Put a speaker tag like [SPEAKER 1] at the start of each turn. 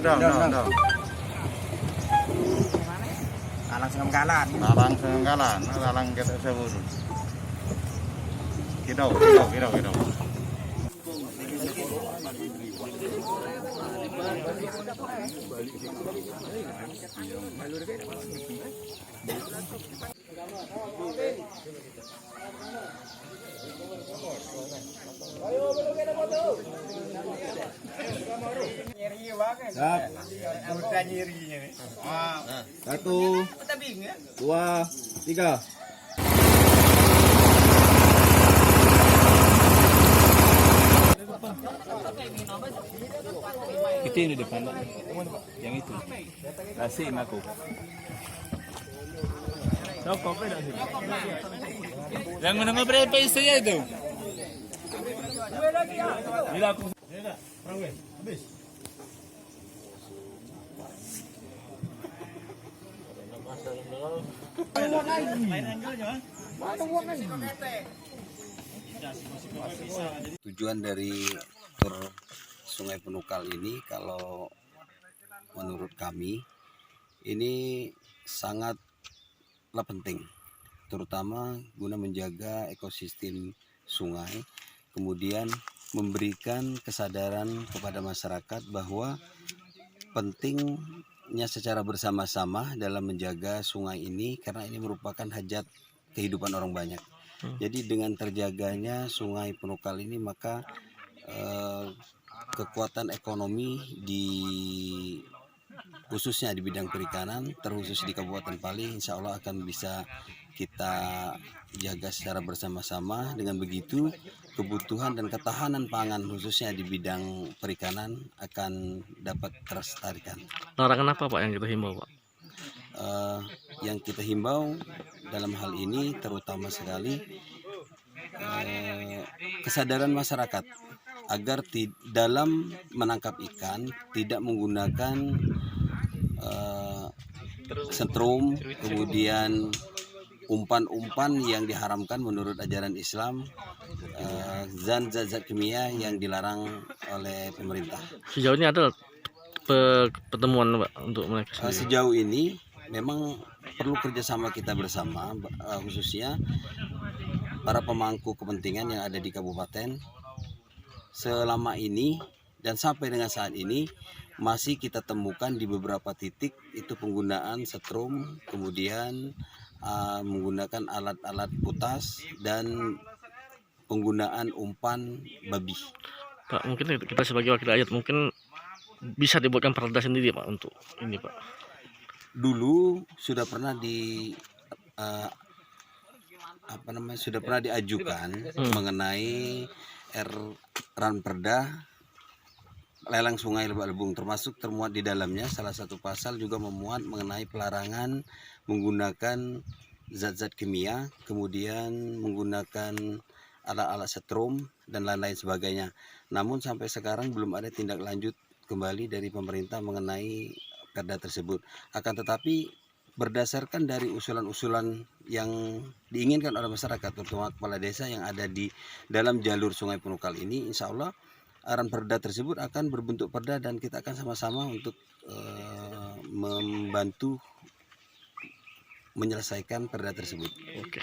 [SPEAKER 1] dong.
[SPEAKER 2] Alang Senggalan.
[SPEAKER 1] Alang Senggalan, alang kita sebut. Kidau.
[SPEAKER 3] Satu, dua, tiga.
[SPEAKER 4] Itu yang di depan, Pak. Yang itu. Kasih aku. Yang menengah berapa istrinya itu? Bila aku. Habis.
[SPEAKER 5] Tujuan dari tur Sungai Penukal ini, kalau menurut kami ini sangatlah penting, terutama guna menjaga ekosistem sungai, kemudian memberikan kesadaran kepada masyarakat bahwa pentingnya secara bersama-sama dalam menjaga sungai ini, karena ini merupakan hajat kehidupan orang banyak. Jadi dengan terjaganya Sungai Penukal ini, maka kekuatan ekonomi khususnya di bidang perikanan, terkhusus di Kabupaten Pali, insya Allah akan bisa kita jaga secara bersama-sama. Dengan begitu kebutuhan dan ketahanan pangan khususnya di bidang perikanan akan dapat terlestarikan.
[SPEAKER 6] Larangan apa Pak yang kita himbau Pak?
[SPEAKER 5] Yang kita himbau dalam hal ini terutama sekali kesadaran masyarakat agar dalam menangkap ikan tidak menggunakan setrum, kemudian umpan-umpan yang diharamkan menurut ajaran Islam, zat-zat kimia yang dilarang oleh pemerintah.
[SPEAKER 6] Sejauh ini ada pertemuan Pak untuk mereka?
[SPEAKER 5] Sejauh ini memang perlu kerjasama kita bersama, khususnya para pemangku kepentingan yang ada di kabupaten. Selama ini dan sampai dengan saat ini masih kita temukan di beberapa titik itu penggunaan setrum, kemudian menggunakan alat-alat putas dan penggunaan umpan babi.
[SPEAKER 6] Pak, mungkin kita sebagai wakil rakyat mungkin bisa dibuatkan perda sendiri Pak untuk ini Pak.
[SPEAKER 5] Dulu sudah pernah diajukan mengenai Ranperda lelang sungai Lebak Lebung, termasuk termuat di dalamnya salah satu pasal juga memuat mengenai pelarangan menggunakan zat-zat kimia, kemudian menggunakan alat-alat setrum dan lain-lain sebagainya. Namun sampai sekarang belum ada tindak lanjut kembali dari pemerintah mengenai perda tersebut. Akan tetapi berdasarkan dari usulan-usulan yang diinginkan oleh masyarakat, terutama kepala desa yang ada di dalam jalur Sungai Penukal ini, insya Allah Ranperda tersebut akan berbentuk perda dan kita akan sama-sama untuk membantu menyelesaikan perda tersebut.
[SPEAKER 6] Oke.